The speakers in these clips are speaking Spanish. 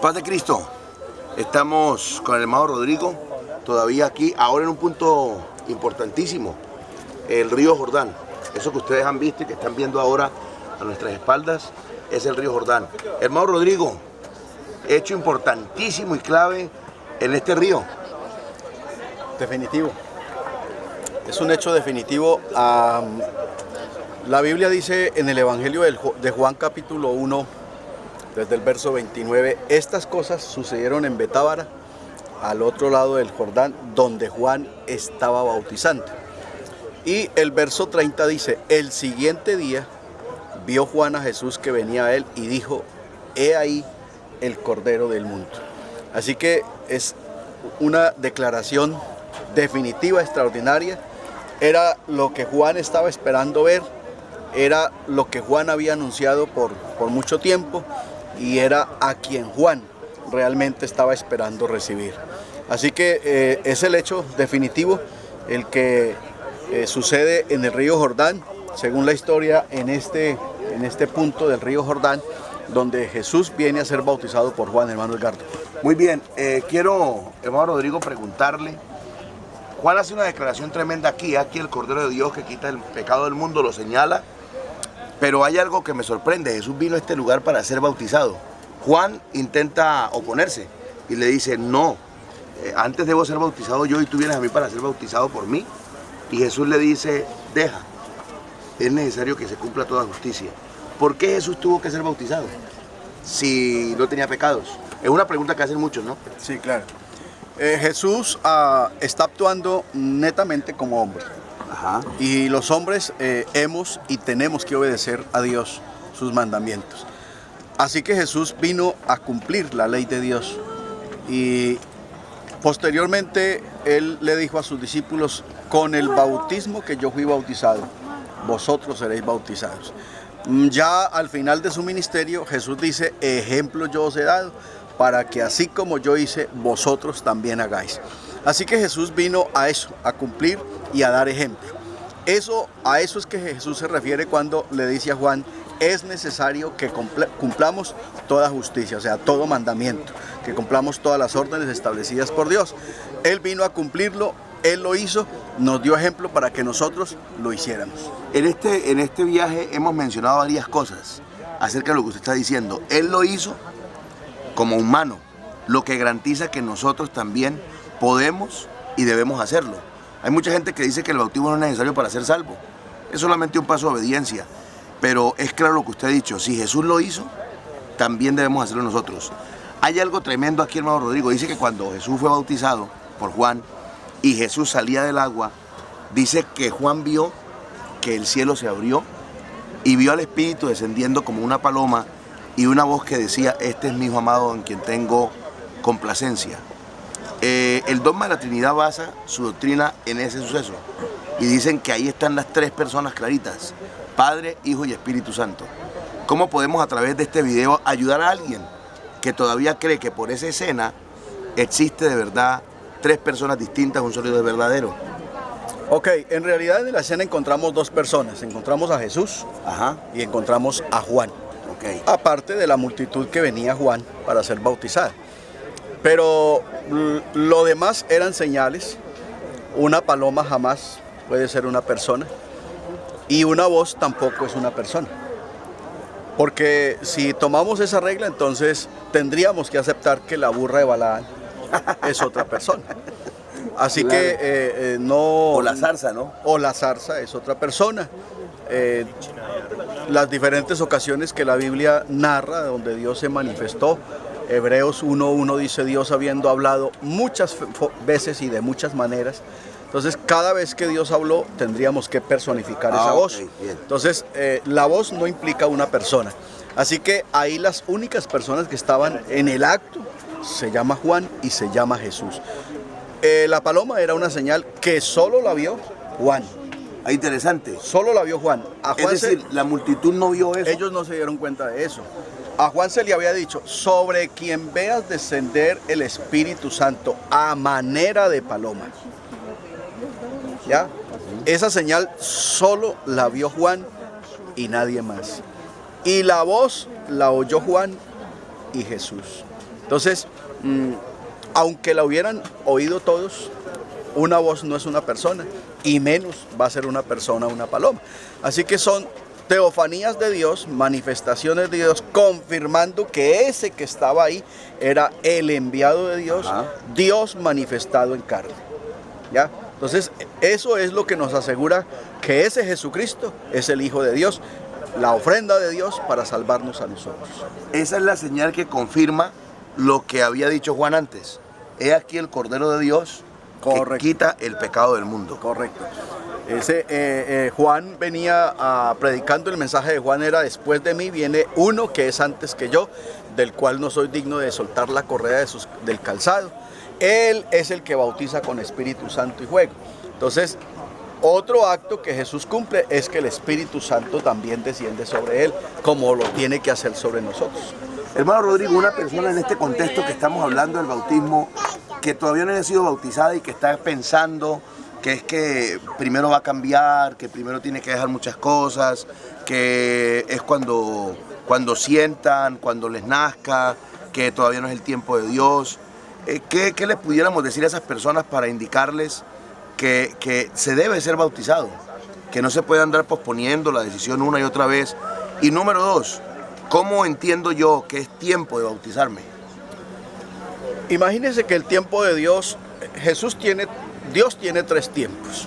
Paz de Cristo. Estamos con el hermano Rodrigo, todavía aquí, ahora en un punto importantísimo, el río Jordán. Eso que ustedes han visto y que están viendo ahora a nuestras espaldas es el río Jordán. Hermano Rodrigo, hecho importantísimo y clave en este río. Definitivo. Es un hecho definitivo. La Biblia dice en el Evangelio de Juan capítulo 1, desde el verso 29, estas cosas sucedieron en Betábara, al otro lado del Jordán, donde Juan estaba bautizando. Y el verso 30 dice, el siguiente día vio Juan a Jesús que venía a él y dijo, he ahí el Cordero del mundo. Así que es una declaración definitiva, extraordinaria. Era lo que Juan estaba esperando ver, era lo que Juan había anunciado por mucho tiempo y era a quien Juan realmente estaba esperando recibir. Así que es el hecho definitivo, el que sucede en el río Jordán, según la historia, en este punto del río Jordán, donde Jesús viene a ser bautizado por Juan, hermano Edgardo. Muy bien, quiero, hermano Rodrigo, preguntarle, Juan hace una declaración tremenda aquí el Cordero de Dios que quita el pecado del mundo, lo señala, pero hay algo que me sorprende, Jesús vino a este lugar para ser bautizado. Juan intenta oponerse y le dice, no, antes debo ser bautizado yo y tú vienes a mí para ser bautizado por mí. Y Jesús le dice, deja, es necesario que se cumpla toda justicia. ¿Por qué Jesús tuvo que ser bautizado si no tenía pecados? Es una pregunta que hacen muchos, ¿no? Sí, claro. Jesús está actuando netamente como hombre. Ajá. Y los hombres hemos y tenemos que obedecer a Dios, sus mandamientos. Así que Jesús vino a cumplir la ley de Dios. Y posteriormente Él le dijo a sus discípulos, con el bautismo que yo fui bautizado, vosotros seréis bautizados. Ya al final de su ministerio, Jesús dice, ejemplo yo os he dado, para que así como yo hice, vosotros también hagáis. Así que Jesús vino a eso, a cumplir y a dar ejemplo. A eso es que Jesús se refiere cuando le dice a Juan, es necesario que cumplamos toda justicia, o sea, todo mandamiento, que cumplamos todas las órdenes establecidas por Dios. Él vino a cumplirlo, Él lo hizo, nos dio ejemplo para que nosotros lo hiciéramos. En este viaje hemos mencionado varias cosas acerca de lo que usted está diciendo. Él lo hizo como humano, lo que garantiza que nosotros también podemos y debemos hacerlo. Hay mucha gente que dice que el bautismo no es necesario para ser salvo. Es solamente un paso de obediencia. Pero es claro lo que usted ha dicho, si Jesús lo hizo, también debemos hacerlo nosotros. Hay algo tremendo aquí, hermano Rodrigo. Dice que cuando Jesús fue bautizado por Juan y Jesús salía del agua, dice que Juan vio que el cielo se abrió y vio al Espíritu descendiendo como una paloma y una voz que decía, este es mi hijo amado en quien tengo complacencia. El dogma de la Trinidad basa su doctrina en ese suceso y dicen que ahí están las tres personas claritas, Padre, Hijo y Espíritu Santo. ¿Cómo podemos a través de este video ayudar a alguien que todavía cree que por esa escena existe de verdad tres personas distintas, un solo Dios verdadero? Ok, en realidad en la escena encontramos dos personas, encontramos a Jesús. Ajá. Y encontramos a Juan. Okay. Aparte de la multitud que venía a Juan para ser bautizada. Pero lo demás eran señales. Una paloma jamás puede ser una persona. Y una voz tampoco es una persona. Porque si tomamos esa regla, entonces tendríamos que aceptar que la burra de Balaán es otra persona. Así claro. Que no... O la zarza, ¿no? O la zarza es otra persona. Las diferentes ocasiones que la Biblia narra, donde Dios se manifestó, Hebreos 1:1 dice, Dios habiendo hablado muchas veces y de muchas maneras. Entonces, cada vez que Dios habló, tendríamos que personificar esa voz. Bien. Entonces, la voz no implica una persona. Así que ahí las únicas personas que estaban en el acto se llama Juan y se llama Jesús. La paloma era una señal que solo la vio Juan. Ah, interesante. Solo la vio Juan. A Juan Es decir, la multitud no vio eso. ellos no se dieron cuenta de eso. A Juan se le había dicho, sobre quien veas descender el Espíritu Santo a manera de paloma. ¿Ya? Esa señal solo la vio Juan y nadie más. Y la voz la oyó Juan y Jesús. Entonces, aunque la hubieran oído todos, una voz no es una persona, y menos va a ser una persona una paloma. Así que son teofanías de Dios, manifestaciones de Dios, confirmando que ese que estaba ahí era el enviado de Dios, Dios manifestado en carne. ¿Ya? Entonces, eso es lo que nos asegura que ese Jesucristo es el Hijo de Dios, la ofrenda de Dios para salvarnos a nosotros. Esa es la señal que confirma lo que había dicho Juan antes. He aquí el Cordero de Dios que quita el pecado del mundo. Correcto. Juan venía predicando, el mensaje de Juan era: después de mí viene uno que es antes que yo, del cual no soy digno de soltar la correa del calzado. Él es el que bautiza con Espíritu Santo y fuego. Entonces, otro acto que Jesús cumple es que el Espíritu Santo también desciende sobre él, como lo tiene que hacer sobre nosotros. Hermano Rodrigo, una persona en este contexto que estamos hablando del bautismo, que todavía no haya sido bautizada y que está pensando que es que primero va a cambiar, que primero tiene que dejar muchas cosas, que es cuando sientan, cuando les nazca, que todavía no es el tiempo de Dios. ¿Qué les pudiéramos decir a esas personas para indicarles que se debe ser bautizado? Que no se puede andar posponiendo la decisión una y otra vez. Y número dos, ¿cómo entiendo yo que es tiempo de bautizarme? Imagínense que el tiempo de Dios, Dios tiene tres tiempos.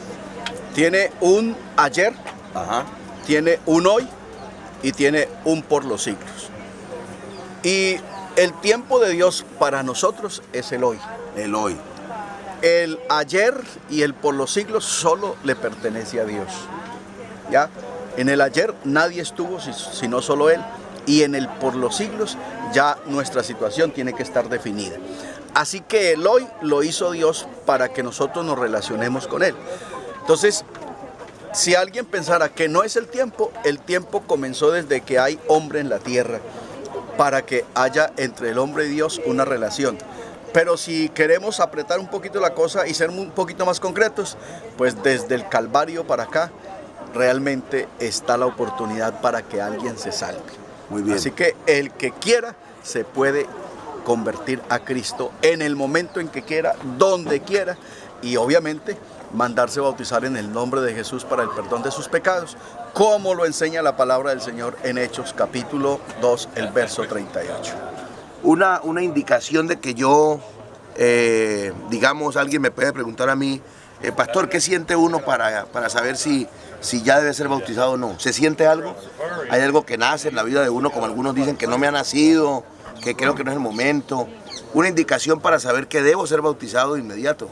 Tiene un ayer, tiene un hoy y tiene un por los siglos. Y el tiempo de Dios para nosotros es el hoy. El hoy. El ayer y el por los siglos solo le pertenece a Dios. ¿Ya? En el ayer nadie estuvo sino solo Él. Y en el por los siglos ya nuestra situación tiene que estar definida. Así que el hoy lo hizo Dios para que nosotros nos relacionemos con Él. Entonces, si alguien pensara que no es el tiempo comenzó desde que hay hombre en la tierra, para que haya entre el hombre y Dios una relación. Pero si queremos apretar un poquito la cosa y ser un poquito más concretos, pues desde el Calvario para acá, realmente está la oportunidad para que alguien se salve. Muy bien. Así que el que quiera se puede convertir a Cristo en el momento en que quiera, donde quiera, y obviamente mandarse bautizar en el nombre de Jesús para el perdón de sus pecados, como lo enseña la palabra del Señor en Hechos capítulo 2, el verso 38. Una indicación de que yo, digamos, alguien me puede preguntar a mí, pastor, ¿qué siente uno para saber si ya debe ser bautizado o no? ¿Se siente algo? ¿Hay algo que nace en la vida de uno, como algunos dicen que no me ha nacido, que creo que no es el momento? Una indicación para saber que debo ser bautizado de inmediato.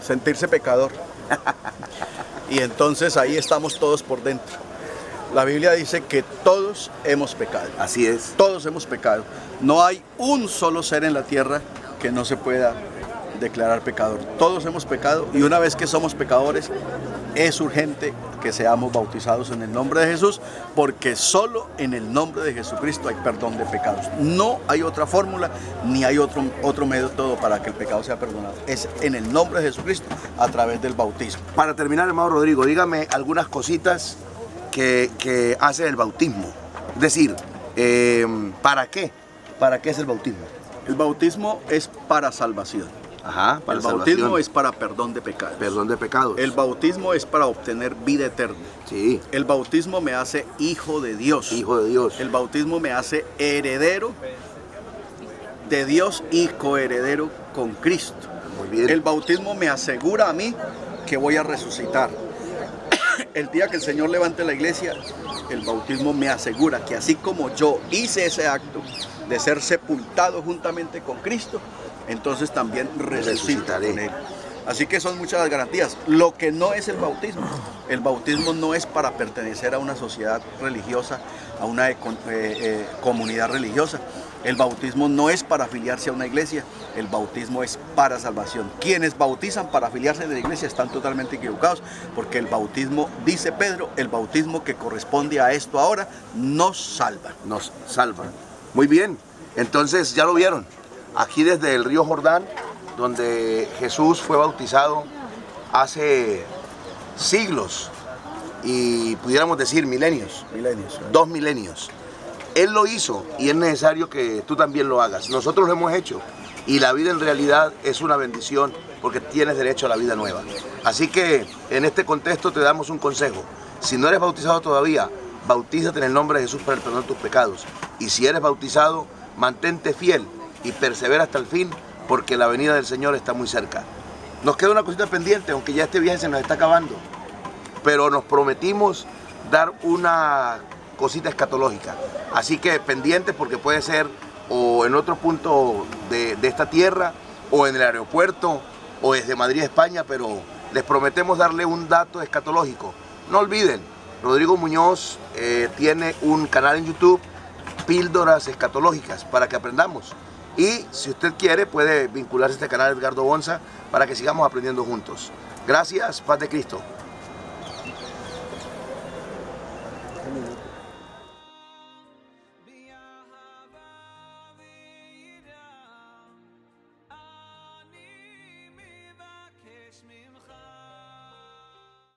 Sentirse pecador. Y entonces ahí estamos todos por dentro. La Biblia dice que todos hemos pecado. Así es. Todos hemos pecado. No hay un solo ser en la tierra que no se pueda declarar pecador. Todos hemos pecado y una vez que somos pecadores es urgente que seamos bautizados en el nombre de Jesús, porque solo en el nombre de Jesucristo hay perdón de pecados. No hay otra fórmula ni hay otro método para que el pecado sea perdonado. Es en el nombre de Jesucristo a través del bautismo. Para terminar, hermano Rodrigo, dígame algunas cositas que hace el bautismo. Es decir, ¿para qué? ¿Para qué es el bautismo? El bautismo es para salvación. Ajá, para el bautismo salvación. es para perdón de pecados. Perdón de pecados. El bautismo es para obtener vida eterna. Sí. El bautismo me hace hijo de Dios. Hijo de Dios. El bautismo me hace heredero de Dios y coheredero con Cristo. Muy bien. El bautismo me asegura a mí que voy a resucitar. El día que el Señor levante la iglesia, el bautismo me asegura que así como yo hice ese acto de ser sepultado juntamente con Cristo, entonces también resucitaré con Él. Así que son muchas las garantías. Lo que no es el bautismo no es para pertenecer a una sociedad religiosa a una comunidad religiosa. El bautismo no es para afiliarse a una iglesia, el bautismo es para salvación. Quienes bautizan para afiliarse de la iglesia están totalmente equivocados, porque el bautismo, dice Pedro, el bautismo que corresponde a esto ahora, nos salva. Nos salva. Muy bien, entonces ya lo vieron. Aquí desde el río Jordán, donde Jesús fue bautizado hace siglos, y pudiéramos decir milenios. 2 milenios. Él lo hizo y es necesario que tú también lo hagas. Nosotros lo hemos hecho y la vida en realidad es una bendición porque tienes derecho a la vida nueva. Así que en este contexto te damos un consejo. Si no eres bautizado todavía, bautízate en el nombre de Jesús para el perdón de tus pecados. Y si eres bautizado, mantente fiel y persevera hasta el fin porque la venida del Señor está muy cerca. Nos queda una cosita pendiente, aunque ya este viaje se nos está acabando, pero nos prometimos dar una cosita escatológica. Así que pendientes porque puede ser o en otro punto de esta tierra, o en el aeropuerto, o desde Madrid, España, pero les prometemos darle un dato escatológico. No olviden, Rodrigo Muñoz tiene un canal en YouTube, Píldoras Escatológicas, para que aprendamos. Y si usted quiere, puede vincularse a este canal Edgardo Bonza para que sigamos aprendiendo juntos. Gracias, paz de Cristo.